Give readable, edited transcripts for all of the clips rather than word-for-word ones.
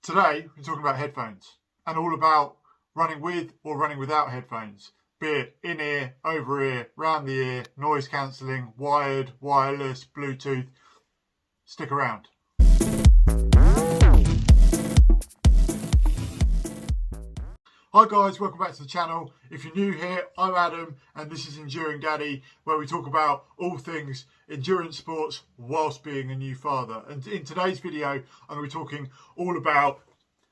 Today, we're talking about headphones and all about running with or running without headphones, be it in-ear, over-ear, round the ear, noise cancelling, wired, wireless, Bluetooth. Stick around. Hi guys, welcome back to the channel. If you're new here, I'm Adam and this is Enduring Daddy, where we talk about all things endurance sports whilst being a new father. And in today's video, I'm going to be talking all about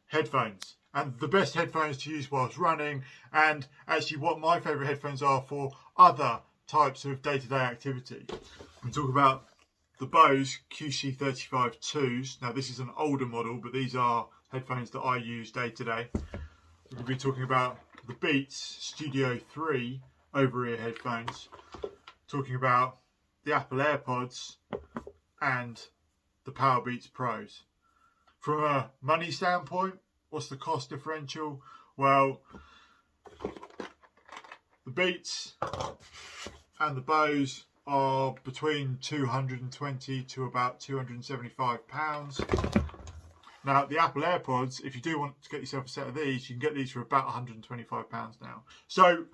headphones and the best headphones to use whilst running, and actually what my favourite headphones are for other types of day-to-day activity. We talk about the Bose QC35iis. Now this is an older model, but these are headphones that I use day to day. We'll be talking about the Beats Studio 3 over-ear headphones, talking about the Apple Airpods and the Powerbeats Pros. From a money standpoint, what's the cost differential? Well, the Beats and the Bose are between £220 to about £275. Now, the Apple Airpods, if you do want to get yourself a set of these, you can get these for about £125 now. So,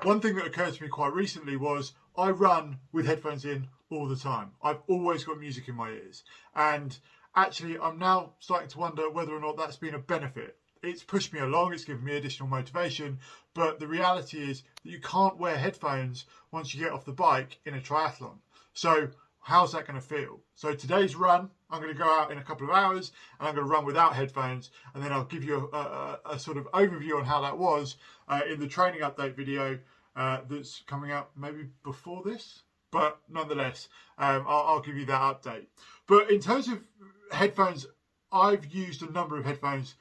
one thing that occurred to me quite recently was I run with headphones in all the time. I've always got music in my ears. And actually, I'm now starting to wonder whether or not that's been a benefit. It's pushed me along, it's given me additional motivation, but the reality is that you can't wear headphones once you get off the bike in a triathlon. So, how's that going to feel? So today's run, I'm going to go out in a couple of hours and I'm going to run without headphones, and then I'll give you a sort of overview on how that was in the training update video that's coming out maybe before this, but nonetheless, I'll give you that update. But in terms of headphones, I've used a number of headphones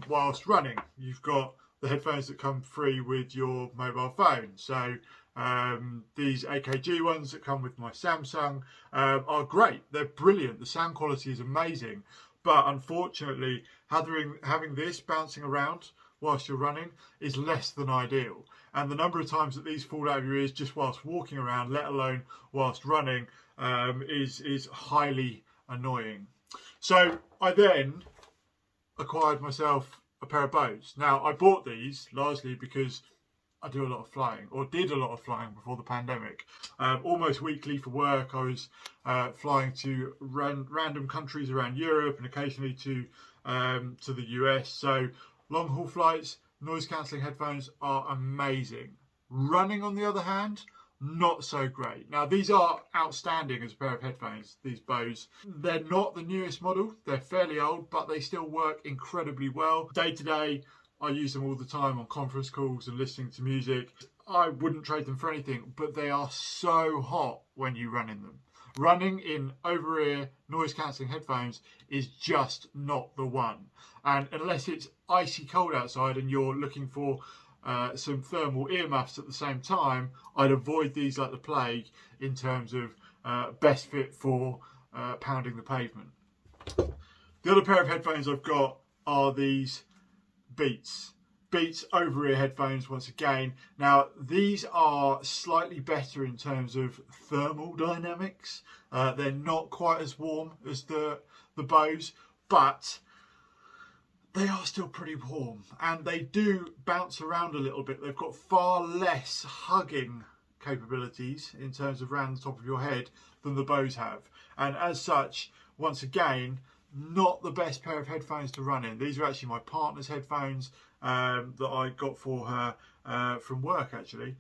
whilst running. You've got the headphones that come free with your mobile phone. So these AKG ones that come with my Samsung are great. They're brilliant. The sound quality is amazing. But unfortunately, having this bouncing around whilst you're running is less than ideal. And the number of times that these fall out of your ears just whilst walking around, let alone whilst running, is highly annoying. So I then acquired myself a pair of Bose. Now, I bought these largely because I do a lot of flying, or did a lot of flying before the pandemic. Almost weekly for work, I was flying to random countries around Europe and occasionally to the US. So long haul flights, noise cancelling headphones are amazing. Running, on the other hand, not so great. Now, these are outstanding as a pair of headphones, these Bose. They're not the newest model, they're fairly old, but they still work incredibly well. Day to day, I use them all the time on conference calls and listening to music. I wouldn't trade them for anything, but they are so hot when you run in them. Running in over-ear noise cancelling headphones is just not the one. And unless it's icy cold outside and you're looking for some thermal earmuffs at the same time, I'd avoid these like the plague in terms of best fit for pounding the pavement. The other pair of headphones I've got are these Beats over-ear headphones once again. Now, these are slightly better in terms of thermal dynamics. They're not quite as warm as the Bose, but they are still pretty warm, and they do bounce around a little bit. They've got far less hugging capabilities in terms of around the top of your head than the Bose have. And as such, once again, not the best pair of headphones to run in. These are actually my partner's headphones that I got for her from work, actually,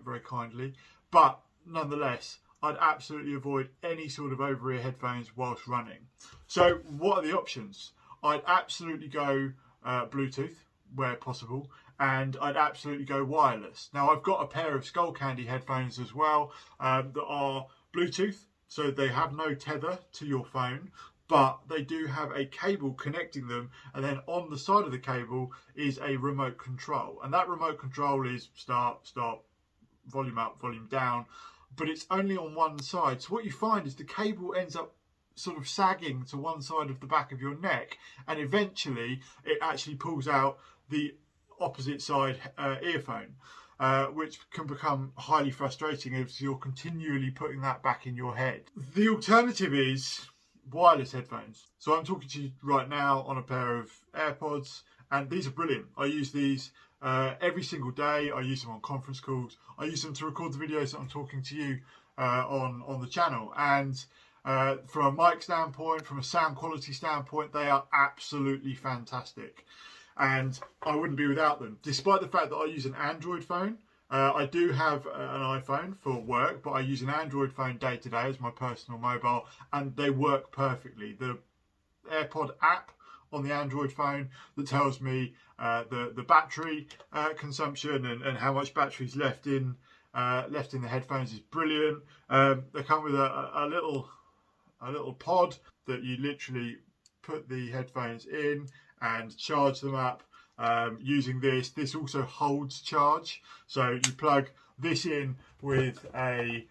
very kindly. But nonetheless, I'd absolutely avoid any sort of over-ear headphones whilst running. So what are the options? I'd absolutely go Bluetooth where possible, and I'd absolutely go wireless. Now, I've got a pair of Skull Candy headphones as well that are Bluetooth, so they have no tether to your phone, but they do have a cable connecting them, and then on the side of the cable is a remote control, and that remote control is start, stop, volume up, volume down, but it's only on one side. So what you find is the cable ends up sort of sagging to one side of the back of your neck, and eventually it actually pulls out the opposite side earphone, which can become highly frustrating if you're continually putting that back in your head. The alternative is wireless headphones. So I'm talking to you right now on a pair of Airpods, and these are brilliant. I use these every single day. I use them on conference calls. I use them to record the videos that I'm talking to you on the channel. And from a mic standpoint, from a sound quality standpoint, they are absolutely fantastic. And I wouldn't be without them. Despite the fact that I use an Android phone, I do have an iPhone for work, but I use an Android phone day to day as my personal mobile, and they work perfectly. The AirPod app on the Android phone that tells me the battery consumption and how much battery's left in the headphones is brilliant. They come with a little pod that you literally put the headphones in and charge them up using this. This also holds charge, so you plug this in with a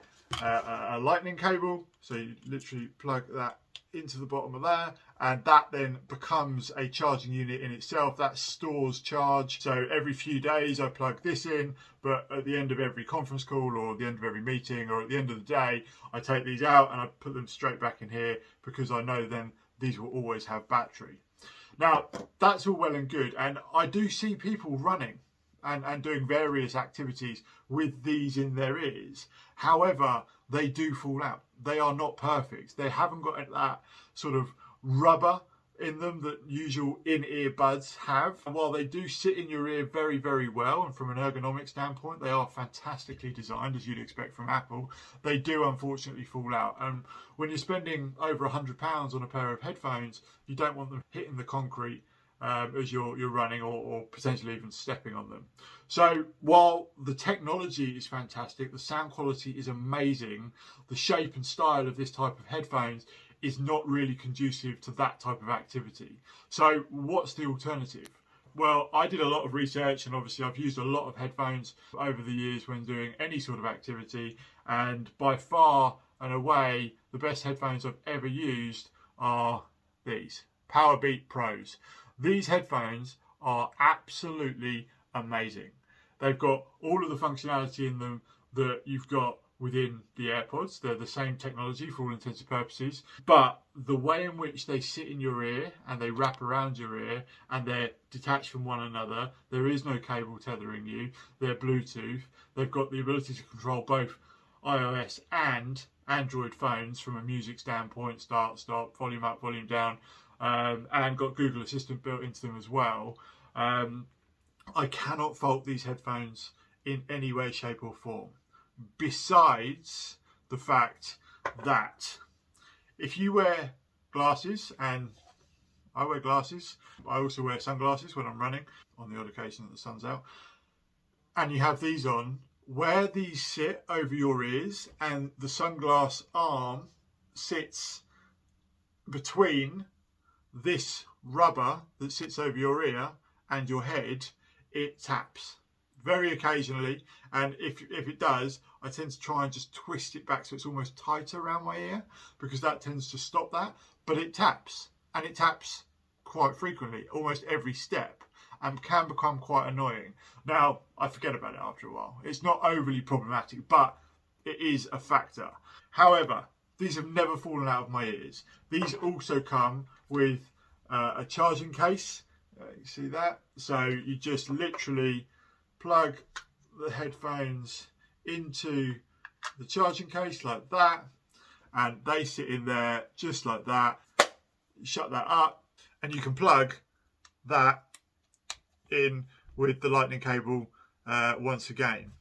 lightning cable, so you literally plug that into the bottom of there, and that then becomes a charging unit in itself that stores charge. So every few days I plug this in, but at the end of every conference call or at the end of every meeting or at the end of the day, I take these out and I put them straight back in here, because I know then these will always have battery. Now, that's all well and good, and I do see people running and doing various activities with these in their ears. However, they do fall out. They are not perfect. They haven't got that sort of rubber in them that usual in-ear buds have. And while they do sit in your ear very, very well, and from an ergonomic standpoint, they are fantastically designed, as you'd expect from Apple, they do unfortunately fall out. And when you're spending over £100 on a pair of headphones, you don't want them hitting the concrete as you're running, or potentially even stepping on them. So while the technology is fantastic, the sound quality is amazing, the shape and style of this type of headphones is not really conducive to that type of activity. So what's the alternative? Well, I did a lot of research, and obviously I've used a lot of headphones over the years when doing any sort of activity, and by far and away the best headphones I've ever used are these Powerbeat Pros. These headphones are absolutely amazing. They've got all of the functionality in them that you've got within the AirPods. They're the same technology for all intents and purposes, but the way in which they sit in your ear and they wrap around your ear and they're detached from one another, there is no cable tethering you, they're Bluetooth. They've got the ability to control both iOS and Android phones from a music standpoint, start, stop, volume up, volume down, and got Google Assistant built into them as well. I cannot fault these headphones in any way, shape or form, besides the fact that if you wear glasses, and I wear glasses, I also wear sunglasses when I'm running on the odd occasion that the sun's out, and you have these on, where these sit over your ears and the sunglass arm sits between this rubber that sits over your ear and your head, it taps very occasionally, and if it does, I tend to try and just twist it back so it's almost tighter around my ear, because that tends to stop that. But it taps, and it taps quite frequently, almost every step, and can become quite annoying. Now, I forget about it after a while. It's not overly problematic, but it is a factor. However, these have never fallen out of my ears. These also come with a charging case. You see that? So you just literally plug the headphones into the charging case like that, and they sit in there just like that. You shut that up, and you can plug that in with the lightning cable once again.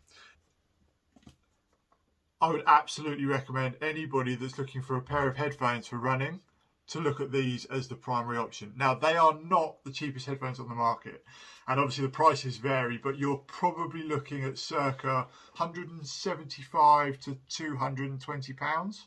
I would absolutely recommend anybody that's looking for a pair of headphones for running to look at these as the primary option. Now, they are not the cheapest headphones on the market, and obviously the prices vary, but you're probably looking at circa £175 to £220,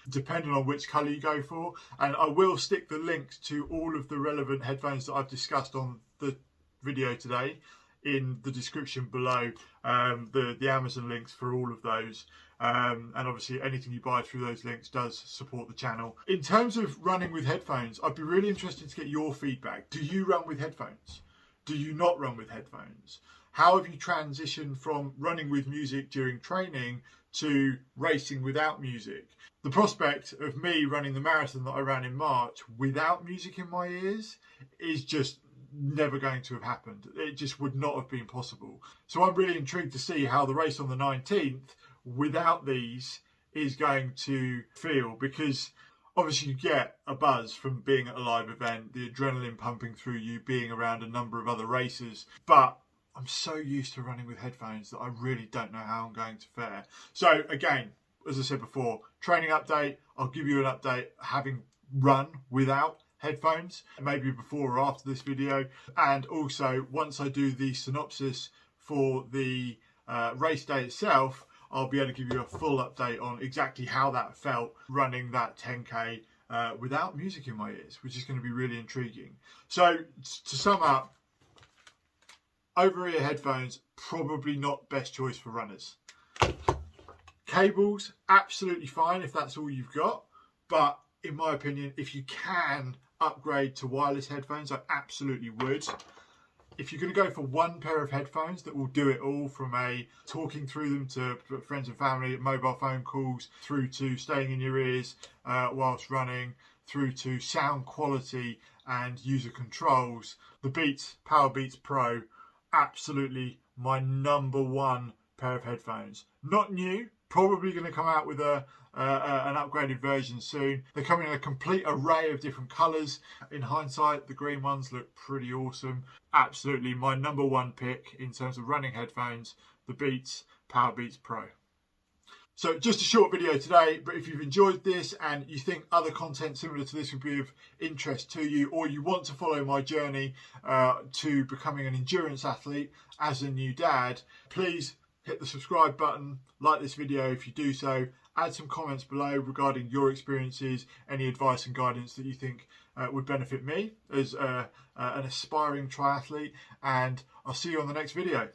depending on which colour you go for. And I will stick the links to all of the relevant headphones that I've discussed on the video today in the description below, the Amazon links for all of those. And obviously anything you buy through those links does support the channel. In terms of running with headphones, I'd be really interested to get your feedback. Do you run with headphones? Do you not run with headphones? How have you transitioned from running with music during training to racing without music. The prospect of me running the marathon that I ran in March without music in my ears is just never going to have happened. It just would not have been possible. So I'm really intrigued to see how the race on the 19th without these is going to feel, because obviously you get a buzz from being at a live event, the adrenaline pumping through you, being around a number of other racers, but I'm so used to running with headphones that I really don't know how I'm going to fare. So again, as I said before, training update, I'll give you an update having run without headphones, maybe before or after this video. And also, once I do the synopsis for the race day itself, I'll be able to give you a full update on exactly how that felt running that 10K without music in my ears, which is going to be really intriguing. So to sum up, over-ear headphones, probably not best choice for runners. Cables, absolutely fine if that's all you've got, but in my opinion, if you can upgrade to wireless headphones, I absolutely would. If you're going to go for one pair of headphones that will do it all, from a talking through them to friends and family, mobile phone calls, through to staying in your ears whilst running, through to sound quality and user controls, the Powerbeats Pro, absolutely my number one pair of headphones. Not new, probably going to come out with an upgraded version soon. They're coming in a complete array of different colours. In hindsight, the green ones look pretty awesome. Absolutely my number one pick in terms of running headphones, the Powerbeats Pro. So just a short video today, but if you've enjoyed this and you think other content similar to this would be of interest to you, or you want to follow my journey to becoming an endurance athlete as a new dad, please hit the subscribe button, like this video if you do so, add some comments below regarding your experiences, any advice and guidance that you think would benefit me as an aspiring triathlete, and I'll see you on the next video.